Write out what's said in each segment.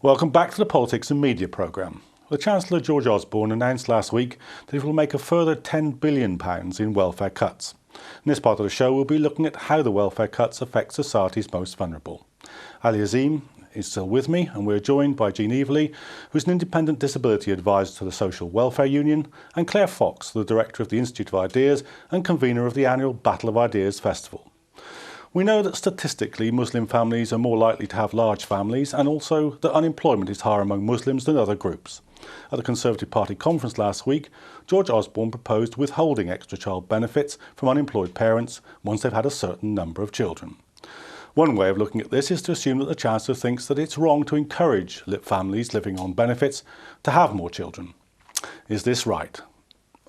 Welcome back to the Politics and Media programme. The Chancellor George Osborne announced last week that he will make a further £10 billion in welfare cuts. In this part of the show, we'll be looking at how the welfare cuts affect society's most vulnerable. Ali Azim is still with me, and we're joined by Jean Everley, who's an independent disability advisor to the Social Welfare Union, and Claire Fox, the director of the Institute of Ideas and convener of the annual Battle of Ideas Festival. We know that statistically Muslim families are more likely to have large families, and also that unemployment is higher among Muslims than other groups. At the Conservative Party conference last week, George Osborne proposed withholding extra child benefits from unemployed parents once they've had a certain number of children. One way of looking at this is to assume that the Chancellor thinks that it's wrong to encourage families living on benefits to have more children. Is this right?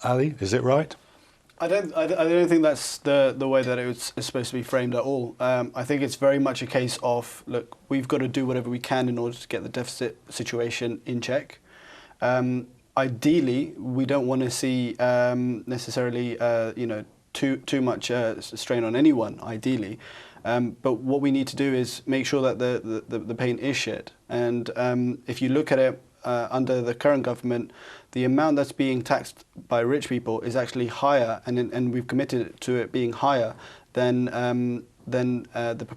Ali, is it right? I don't think that's the way that it's supposed to be framed at all. I think it's very much a case of, look, we've got to do whatever we can in order to get the deficit situation in check. Ideally, we don't want to see necessarily too much strain on anyone, ideally. But what we need to do is make sure that the pain is shared. And if you look at it under the current government, the amount that's being taxed by rich people is actually higher, and we've committed to it being higher than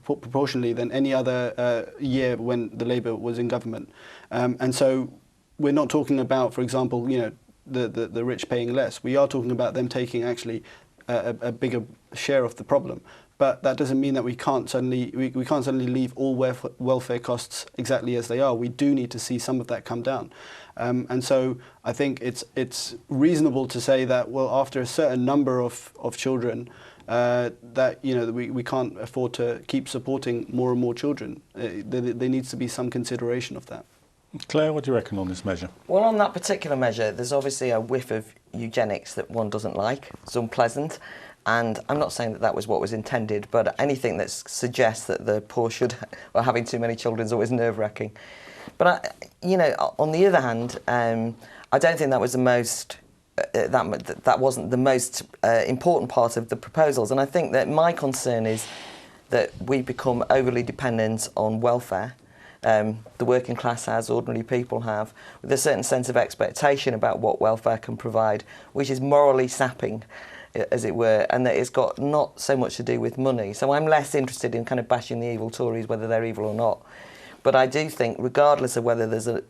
proportionally than any other year when the Labour was in government. And so we're not talking about, for example, the rich paying less. We are talking about them taking actually a bigger share of the problem. But that doesn't mean that we can't suddenly leave all welfare costs exactly as they are. We do need to see some of that come down, and so I think it's reasonable to say that, well, after a certain number of children, that we can't afford to keep supporting more and more children. There needs to be some consideration of that. Claire, what do you reckon on this measure? Well, on that particular measure, there's obviously a whiff of eugenics that one doesn't like. It's unpleasant. And I'm not saying that was what was intended, but anything that suggests that the poor or having too many children is always nerve-wracking. But on the other hand, I don't think that was the most that wasn't the most important part of the proposals. And I think that my concern is that we become overly dependent on welfare. The working class has, ordinary people have, with a certain sense of expectation about what welfare can provide, which is morally sapping, as it were, and that it's got not so much to do with money. So I'm less interested in kind of bashing the evil Tories, whether they're evil or not. But I do think, regardless of whether there's an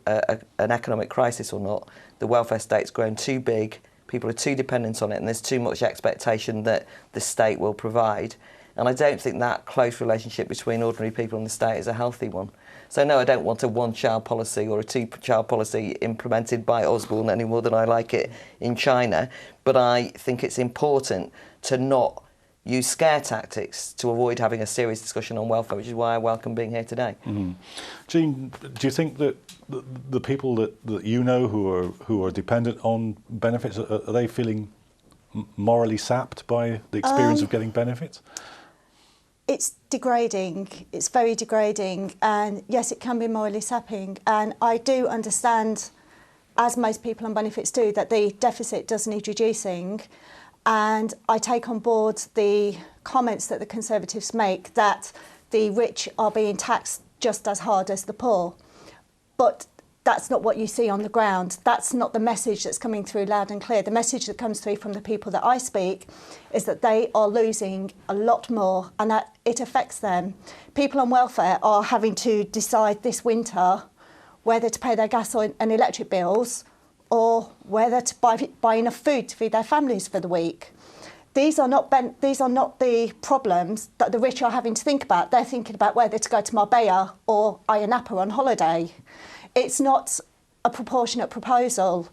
economic crisis or not, the welfare state's grown too big, people are too dependent on it, and there's too much expectation that the state will provide. And I don't think that close relationship between ordinary people and the state is a healthy one. So no, I don't want a one-child policy or a two-child policy implemented by Osborne any more than I like it in China. But I think it's important to not use scare tactics to avoid having a serious discussion on welfare, which is why I welcome being here today. Mm-hmm. Jean, do you think that the people that you know who are dependent on benefits, are they feeling morally sapped by the experience of getting benefits? It's degrading, it's very degrading, and yes, it can be morally sapping, and I do understand, as most people on benefits do, that the deficit does need reducing, and I take on board the comments that the Conservatives make that the rich are being taxed just as hard as the poor, but that's not what you see on the ground. That's not the message that's coming through loud and clear. The message that comes through from the people that I speak is that they are losing a lot more, and that it affects them. People on welfare are having to decide this winter whether to pay their gas and electric bills or whether to buy enough food to feed their families for the week. These are not the problems that the rich are having to think about. They're thinking about whether to go to Marbella or Ayia Napa on holiday. It's not a proportionate proposal.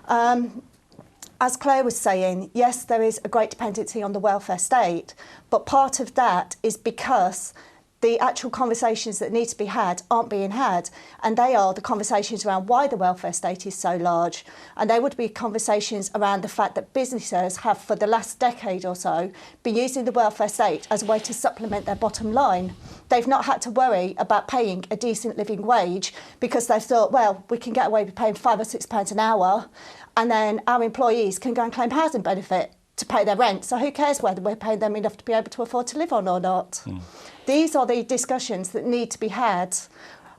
As Claire was saying, yes, there is a great dependency on the welfare state, but part of that is because the actual conversations that need to be had aren't being had, and they are the conversations around why the welfare state is so large, and they would be conversations around the fact that businesses have, for the last decade or so, been using the welfare state as a way to supplement their bottom line. They've not had to worry about paying a decent living wage because they've thought, well, we can get away with paying £5 or £6 an hour, and then our employees can go and claim housing benefit to pay their rent. So who cares whether we're paying them enough to be able to afford to live on or not? These are the discussions that need to be had.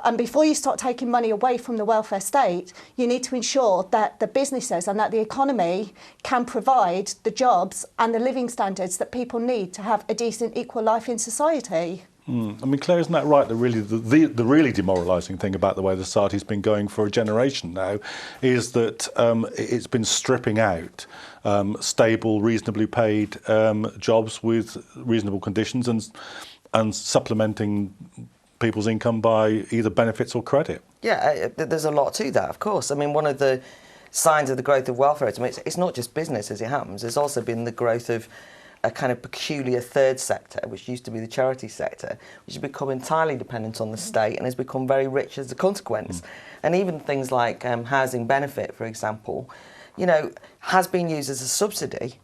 And before you start taking money away from the welfare state, you need to ensure that the businesses and that the economy can provide the jobs and the living standards that people need to have a decent, equal life in society. I mean, Claire, isn't that right? The really demoralising thing about the way the society's been going for a generation now is that it's been stripping out stable, reasonably paid jobs with reasonable conditions and supplementing people's income by either benefits or credit. Yeah, there's a lot to that, of course. I mean, one of the signs of the growth of welfare, it's not just business as it happens, there's also been the growth of a kind of peculiar third sector, which used to be the charity sector, which has become entirely dependent on the state and has become very rich as a consequence. And even things like housing benefit, for example, you know, has been used as a subsidy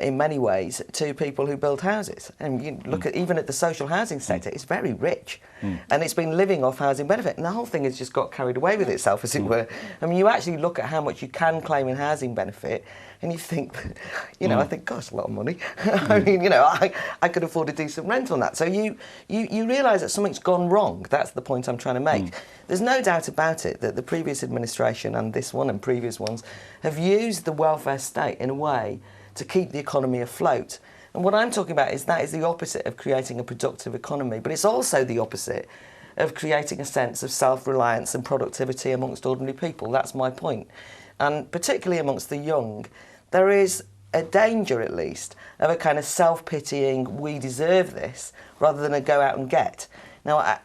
in many ways to people who build houses. And you look at even at the social housing sector, it's very rich. And it's been living off housing benefit. And the whole thing has just got carried away with itself, as it were. I mean, you actually look at how much you can claim in housing benefit and you think, you know, I think, gosh, a lot of money. I mean, you know, I could afford a decent rent on that. So you realise that something's gone wrong. That's the point I'm trying to make. There's no doubt about it that the previous administration and this one and previous ones have used the welfare state in a way to keep the economy afloat. And what I'm talking about is that is the opposite of creating a productive economy, but it's also the opposite of creating a sense of self-reliance and productivity amongst ordinary people. That's my point. And particularly amongst the young, there is a danger, at least, of a kind of self-pitying, we deserve this, rather than a go out and get. Now,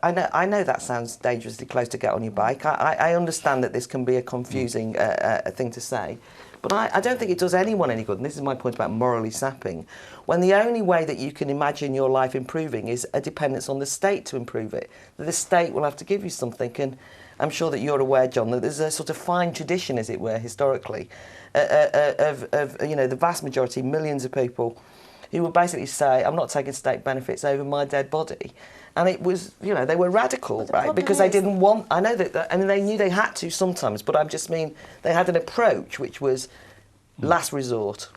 I know that sounds dangerously close to get on your bike. I understand that this can be a confusing thing to say. But I don't think it does anyone any good, and this is my point about morally sapping, when the only way that you can imagine your life improving is a dependence on the state to improve it. That the state will have to give you something, and I'm sure that you're aware, John, that there's a sort of fine tradition, as it were, historically, of you know, the vast majority, millions of people, who would basically say, I'm not taking state benefits over my dead body. And it was, you know, they were radical, right? Because they didn't want, I know that, I mean, they knew they had to sometimes, but I just mean they had an approach which was last resort.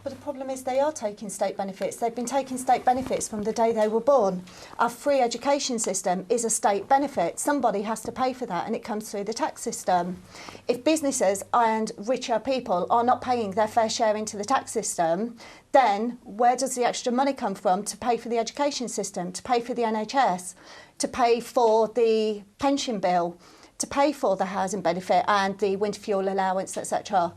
But the problem is they are taking state benefits. They've been taking state benefits from the day they were born. Our free education system is a state benefit. Somebody has to pay for that, and it comes through the tax system. If businesses and richer people are not paying their fair share into the tax system, then where does the extra money come from to pay for the education system, to pay for the NHS, to pay for the pension bill, to pay for the housing benefit and the winter fuel allowance, etc.?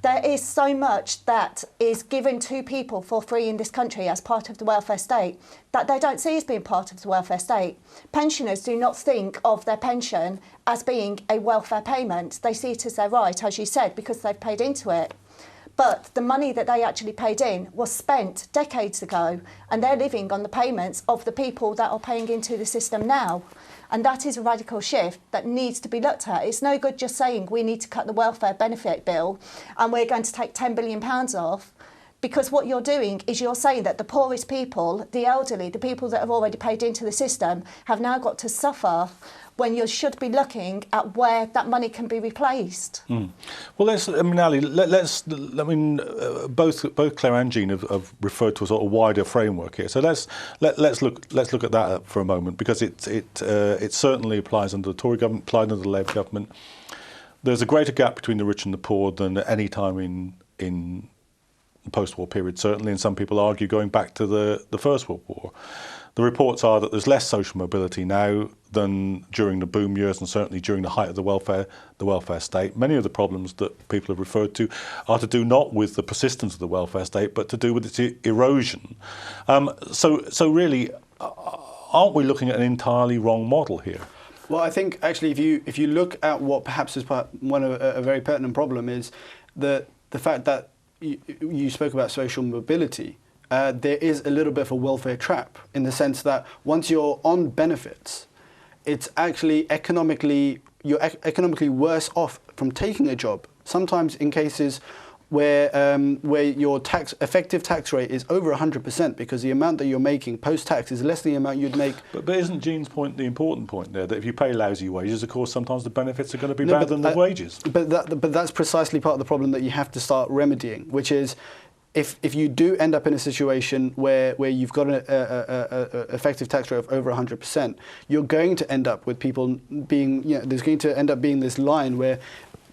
There is so much that is given to people for free in this country as part of the welfare state that they don't see as being part of the welfare state. Pensioners do not think of their pension as being a welfare payment. They see it as their right, as you said, because they've paid into it. But the money that they actually paid in was spent decades ago, and they're living on the payments of the people that are paying into the system now. And that is a radical shift that needs to be looked at. It's no good just saying we need to cut the welfare benefit bill and we're going to take £10 billion off, because what you're doing is you're saying that the poorest people, the elderly, the people that have already paid into the system, have now got to suffer when you should be looking at where that money can be replaced. Well, Ali, both Claire and Jean have referred to a sort of wider framework here. So let's look at that for a moment, because it certainly applies under the Tory government, applied under the Labour government. There's a greater gap between the rich and the poor than at any time in the post-war period, certainly, and some people argue going back to the First World War. The reports are that there's less social mobility now than during the boom years, and certainly during the height of the welfare state. Many of the problems that people have referred to are to do not with the persistence of the welfare state, but to do with its erosion. So really, aren't we looking at an entirely wrong model here? Well, I think actually, if you look at what perhaps is one of a very pertinent problem is the fact that you spoke about social mobility. There is a little bit of a welfare trap, in the sense that once you're on benefits, it's actually you're economically worse off from taking a job. Sometimes in cases where your effective tax rate is over 100%, because the amount that you're making post-tax is less than the amount you'd make. But isn't Jean's point the important point there, that if you pay lousy wages, of course, sometimes the benefits are going to be better than the wages? But that's precisely part of the problem that you have to start remedying, which is, if you do end up in a situation where you've got an effective tax rate of over 100%, you're going to end up with people being, there's going to end up being this line where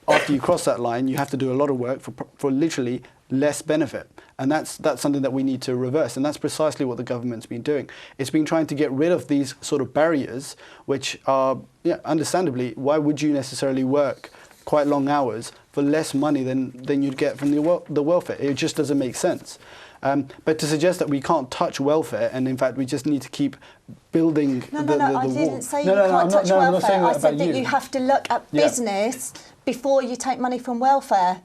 after you cross that line, you have to do a lot of work for literally less benefit. And that's something that we need to reverse. And that's precisely what the government's been doing. It's been trying to get rid of these sort of barriers, which are, understandably, why would you necessarily work quite long hours for less money than you'd get from the welfare? It just doesn't make sense. But to suggest that we can't touch welfare, and in fact we just need to keep building the wall. I didn't say you can't touch welfare. I said that you have to look at business before you take money from welfare.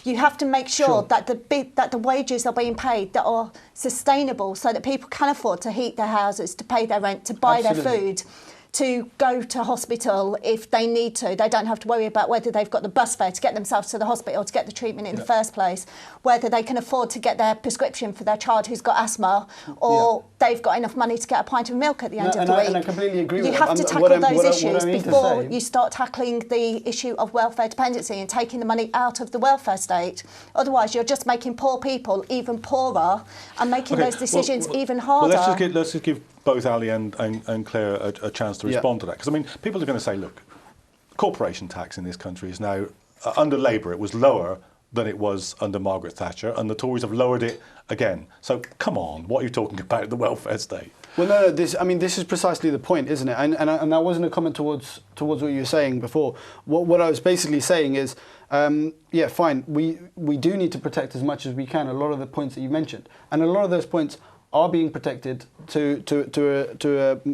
You have to make sure that the wages are being paid that are sustainable, so that people can afford to heat their houses, to pay their rent, to buy their food, to go to hospital if they need to. They don't have to worry about whether they've got the bus fare to get themselves to the hospital to get the treatment in the first place, whether they can afford to get their prescription for their child who's got asthma, or they've got enough money to get a pint of milk at the end of the week. And I completely agree with that. You have to tackle those issues before you start tackling the issue of welfare dependency and taking the money out of the welfare state. Otherwise, you're just making poor people even poorer and making those decisions even harder. Well, let's just give both Ali and Claire a chance to respond to that. Because, I mean, people are going to say, look, corporation tax in this country is now, under Labour, it was lower than it was under Margaret Thatcher, and the Tories have lowered it again. So, come on, what are you talking about, the welfare state? Well, no, this is precisely the point, isn't it? And that wasn't a comment towards what you were saying before. What I was basically saying is, fine, we do need to protect as much as we can a lot of the points that you mentioned. And a lot of those points are being protected to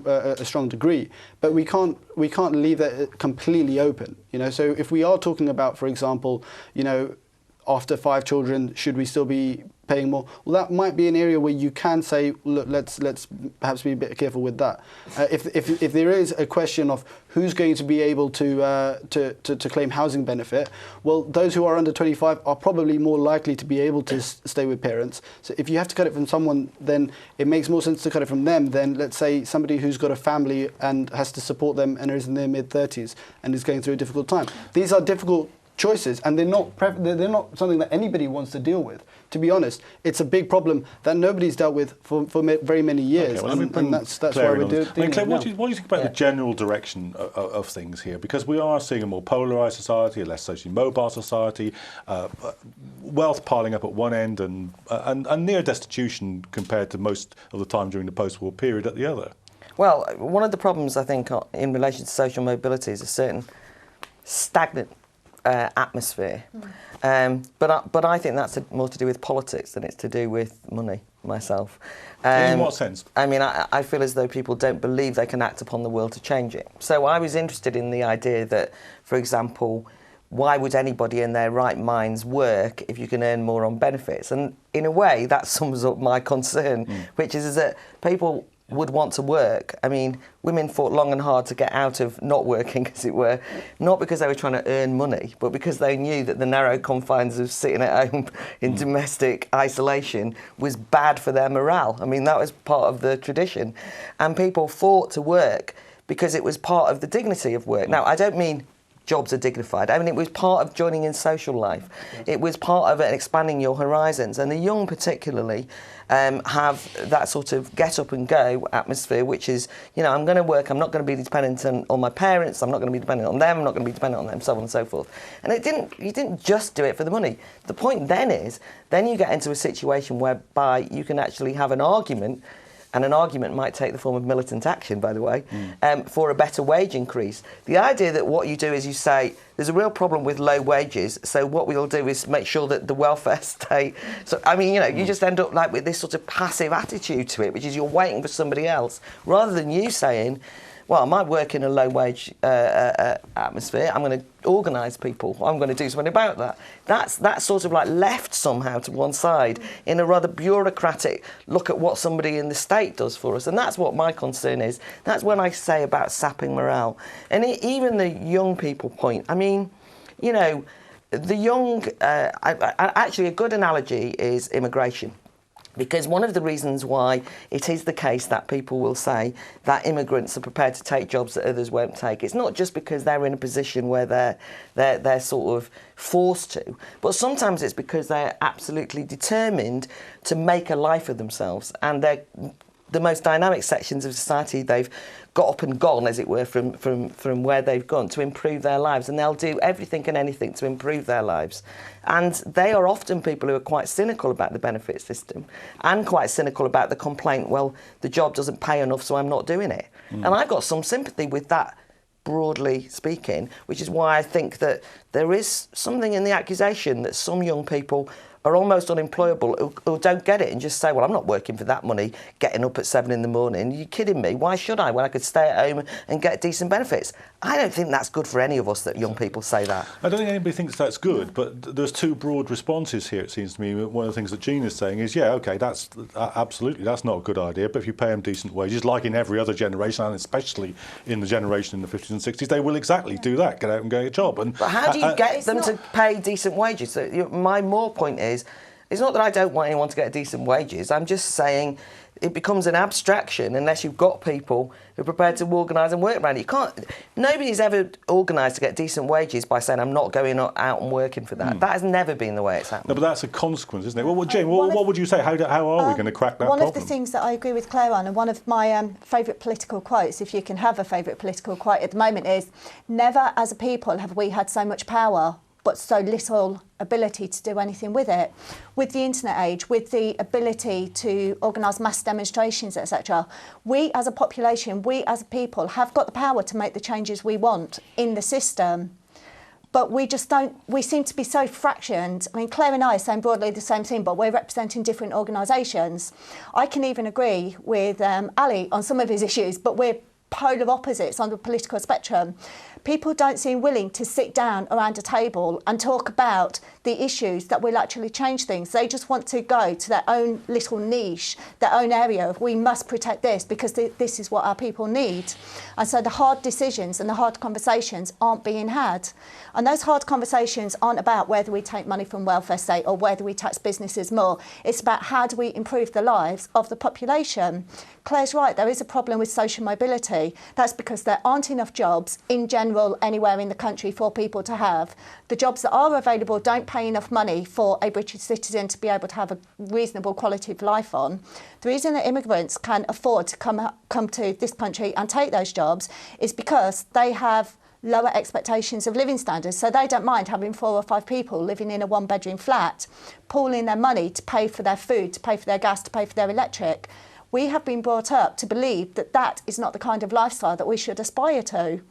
a strong degree, but we can't leave that completely open. So if we are talking about, for example, after 5 children, should we still be paying more? Well, that might be an area where you can say, look, let's perhaps be a bit careful with that. If there is a question of who's going to be able to claim housing benefit, well, those who are under 25 are probably more likely to be able to stay with parents. So if you have to cut it from someone, then it makes more sense to cut it from them than, let's say, somebody who's got a family and has to support them and is in their mid-30s and is going through a difficult time. These are difficult choices, and they're not something that anybody wants to deal with. To be honest, it's a big problem that nobody's dealt with for very many years, and that's why we're doing it. Claire, what do you think about the general direction of things here? Because we are seeing a more polarised society, a less socially mobile society, wealth piling up at one end, and near destitution compared to most of the time during the post-war period at the other. Well, one of the problems I think in relation to social mobility is a certain stagnant atmosphere, but I think that's more to do with politics than it's to do with money. Myself, in what sense? I mean, I feel as though people don't believe they can act upon the will to change it. So I was interested in the idea that, for example, why would anybody in their right minds work if you can earn more on benefits? And in a way, that sums up my concern, which is that people would want to work. I mean, women fought long and hard to get out of not working, as it were, not because they were trying to earn money, but because they knew that the narrow confines of sitting at home in domestic isolation was bad for their morale. I mean, that was part of the tradition. And people fought to work because it was part of the dignity of work. Now, I don't mean jobs are dignified. I mean, it was part of joining in social life. It was part of expanding your horizons. And the young particularly have that sort of get up and go atmosphere, which is, I'm going to work, I'm not going to be dependent on my parents, I'm not going to be dependent on them, I'm not going to be dependent on them, so on and so forth. And you didn't just do it for the money. The point then is, then you get into a situation whereby you can actually have an argument, and an argument might take the form of militant action, by the way, for a better wage increase. The idea that what you do is you say, there's a real problem with low wages, so what we'll do is make sure that the welfare state... So, I mean, you just end up like with this sort of passive attitude to it, which is you're waiting for somebody else, rather than you saying, well, I might work in a low-wage atmosphere. I'm going to organise people. I'm going to do something about that. That's sort of like left somehow to one side in a rather bureaucratic look at what somebody in the state does for us. And that's what my concern is. That's when I say about sapping morale. And even the young people point. I mean, the young... actually, a good analogy is immigration. Because one of the reasons why it is the case that people will say that immigrants are prepared to take jobs that others won't take, it's not just because they're in a position where they're sort of forced to, but sometimes it's because they're absolutely determined to make a life for themselves, and they're the most dynamic sections of society. They've got up and gone, as it were, from where they've gone to improve their lives, and they'll do everything and anything to improve their lives. And they are often people who are quite cynical about the benefit system and quite cynical about the complaint, well, the job doesn't pay enough, so I'm not doing it. And I've got some sympathy with that, broadly speaking, which is why I think that there is something in the accusation that some young people are almost unemployable who don't get it and just say, well, I'm not working for that money, getting up at 7 in the morning. Are you kidding me? Why should I, when I could stay at home and get decent benefits? I don't think that's good for any of us that young people say that. I don't think anybody thinks that's good, but there's two broad responses here, it seems to me. One of the things that Jean is saying is, yeah, OK, that's absolutely, that's not a good idea, but if you pay them decent wages, like in every other generation, and especially in the generation in the 50s and 60s, they will exactly do that, get out and get a job. But how do you get them to pay decent wages? So my more point is, it's not that I don't want anyone to get decent wages. I'm just saying it becomes an abstraction unless you've got people who are prepared to organise and work around it. You can't. Nobody's ever organised to get decent wages by saying I'm not going out and working for that. That has never been the way it's happened. No, but that's a consequence, isn't it? Well, Jane, what would you say? How are we going to crack that problem? One of the things that I agree with Claire on, and one of my favourite political quotes, if you can have a favourite political quote at the moment, is, never as a people have we had so much power but so little ability to do anything with it. With the internet age, with the ability to organise mass demonstrations, etc., we as a population, we as a people have got the power to make the changes we want in the system. But we just don't, we seem to be so fractioned. I mean, Claire and I are saying broadly the same thing, but we're representing different organisations. I can even agree with Ali on some of his issues, but we're polar opposites on the political spectrum. People don't seem willing to sit down around a table and talk about the issues that will actually change things. They just want to go to their own little niche, their own area of, we must protect this because this is what our people need. And so the hard decisions and the hard conversations aren't being had. And those hard conversations aren't about whether we take money from welfare state or whether we tax businesses more. It's about how do we improve the lives of the population. Claire's right, there is a problem with social mobility. That's because there aren't enough jobs in general anywhere in the country for people to have. The jobs that are available don't pay enough money for a British citizen to be able to have a reasonable quality of life on. The reason that immigrants can afford to come to this country and take those jobs is because they have lower expectations of living standards, so they don't mind having 4 or 5 people living in a 1-bedroom flat, pooling their money to pay for their food, to pay for their gas, to pay for their electric. We have been brought up to believe that that is not the kind of lifestyle that we should aspire to.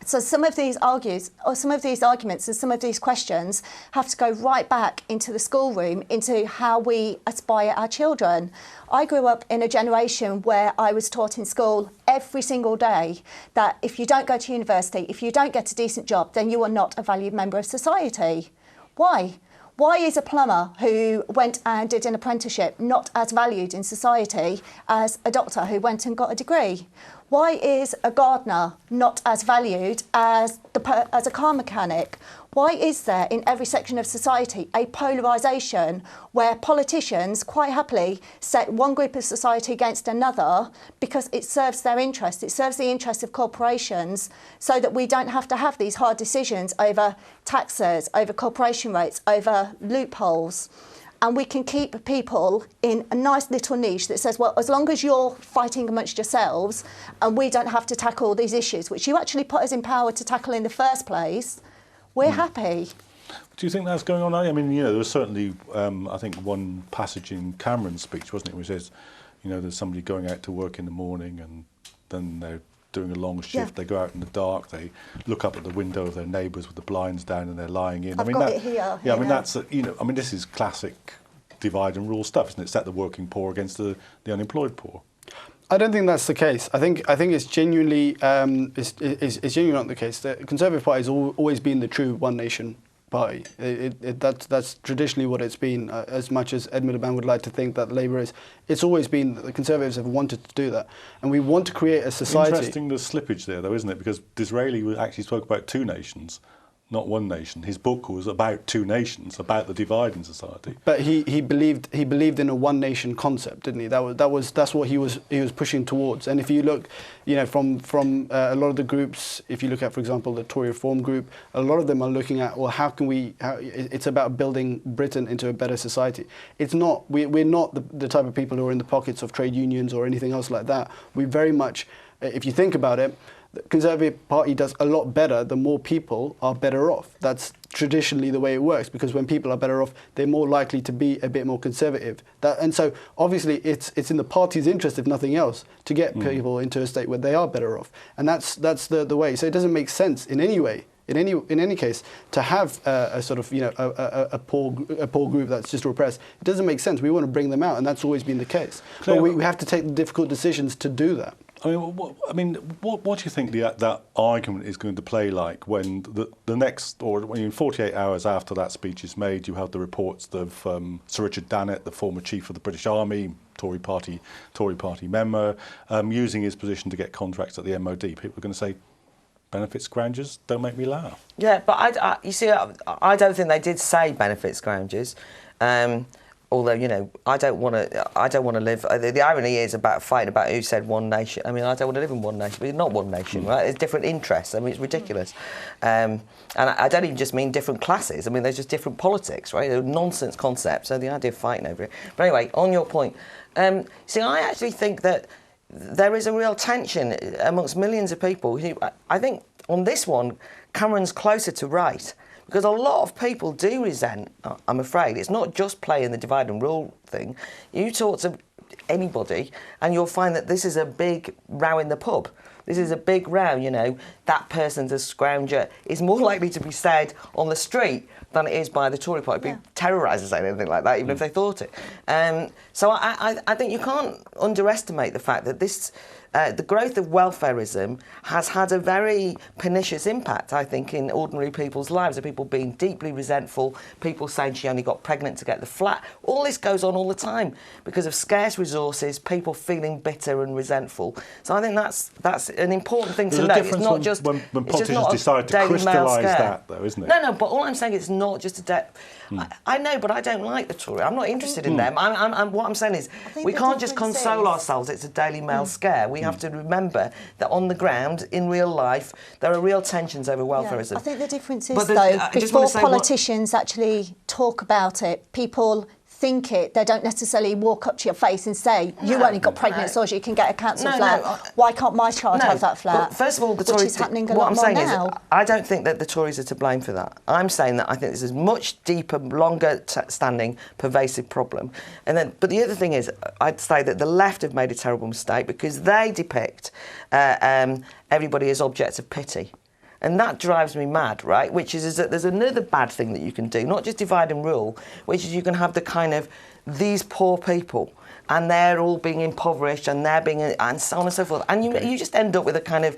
So some of these arguments and some of these questions have to go right back into the schoolroom, into how we aspire our children. I grew up in a generation where I was taught in school every single day that if you don't go to university, if you don't get a decent job, then you are not a valued member of society. Why? Why is a plumber who went and did an apprenticeship not as valued in society as a doctor who went and got a degree? Why is a gardener not as valued as a car mechanic? Why is there in every section of society a polarisation where politicians quite happily set one group of society against another because it serves their interest, it serves the interests of corporations, so that we don't have to have these hard decisions over taxes, over corporation rates, over loopholes? And we can keep people in a nice little niche that says, well, as long as you're fighting amongst yourselves and we don't have to tackle these issues, which you actually put us in power to tackle in the first place, we're happy. Do you think that's going on? I mean, you know, there was certainly, I think, one passage in Cameron's speech, wasn't it, where he says, you know, there's somebody going out to work in the morning and then they're doing a long shift. Yeah. They go out in the dark. They look up at the window of their neighbours with the blinds down and they're lying in. I've got it here. Yeah, I mean, that's, you know, I mean, this is classic divide and rule stuff, isn't it? Set the working poor against the unemployed poor. I don't think that's the case. I think it's genuinely it's genuinely not the case. The Conservative Party has always been the true one nation party. That's traditionally what it's been. As much as Ed Miliband would like to think that Labour is, it's always been the Conservatives have wanted to do that, and we want to create a society. Interesting the slippage there, though, isn't it? Because Disraeli actually spoke about 2 nations. not one nation. His book was about two nations, about the divide in society. But he believed in a one nation concept, didn't he? That's what he was pushing towards. And if you look, from a lot of the groups, if you look at, for example, the Tory Reform Group, a lot of them are looking at, well, it's about building Britain into a better society. It's not. We're not the type of people who are in the pockets of trade unions or anything else like that. We very much, if you think about it, the Conservative Party does a lot better the more people are better off. That's traditionally the way it works, because when people are better off, they're more likely to be a bit more conservative. And so obviously it's in the party's interest, if nothing else, to get people into a state where they are better off. And that's the way. So it doesn't make sense in any way, in any case, to have a sort of a poor group that's just repressed. It doesn't make sense. We want to bring them out, and that's always been the case. But we have to take the difficult decisions to do that. What do you think that argument is going to play like when the next, or when 48 hours after that speech is made, you have the reports of Sir Richard Dannett, the former chief of the British Army, Tory party member, using his position to get contracts at the MOD. People are going to say, benefits scroungers don't make me laugh. Yeah, but you see, I don't think they did say benefits scroungers. Although, I don't want to live. The irony is about fighting about who said one nation. I mean, I don't want to live in one nation, but it's not one nation, right? It's different interests. I mean, it's ridiculous. And I don't even just mean different classes. I mean, there's just different politics, right? They're nonsense concepts. So the idea of fighting over it. But anyway, on your point, see, I actually think that there is a real tension amongst millions of people who, I think, on this one, Cameron's closer to right. Because a lot of people do resent, I'm afraid, it's not just playing the divide and rule thing. You talk to anybody and you'll find that this is a big row in the pub. This is a big row, that person's a scrounger is more likely to be said on the street than it is by the Tory party. Be terrorised to say anything like that, even if they thought it. So I think you can't underestimate the fact that this... the growth of welfarism has had a very pernicious impact, I think, in ordinary people's lives, of people being deeply resentful, people saying she only got pregnant to get the flat. All this goes on all the time because of scarce resources, people feeling bitter and resentful. So I think that's an important thing to note. It's not just when politicians decide to crystallise that, though, isn't it? No, but all I'm saying is it's not just a I know, but I don't like the Tory. I'm not interested in them. What I'm saying is we can't just console ourselves. It's a Daily Mail scare. We have to remember that on the ground, in real life, there are real tensions over welfarism. Yeah, I think the difference is, though, before politicians actually talk about it, people think it, they don't necessarily walk up to your face and say, you only got pregnant so you can get a council flat. Why can't my child have that flat? But first of all, the Tories, which is happening a what lot I'm more saying now. is, I don't think that the Tories are to blame for that. I'm saying that I think this is a much deeper, longer standing, pervasive problem. But the other thing is, I'd say that the left have made a terrible mistake because they depict everybody as objects of pity. And that drives me mad, right? Which is that there's another bad thing that you can do, not just divide and rule, which is you can have the kind of these poor people and they're all being impoverished and they're being, and so on and so forth. And you just end up with a kind of,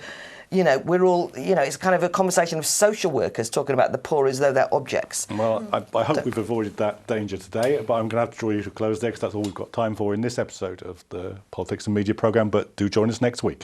we're all, it's kind of a conversation of social workers talking about the poor as though they're objects. Well, I hope we've avoided that danger today, but I'm going to have to draw you to a close there because that's all we've got time for in this episode of the Politics and Media programme. But do join us next week.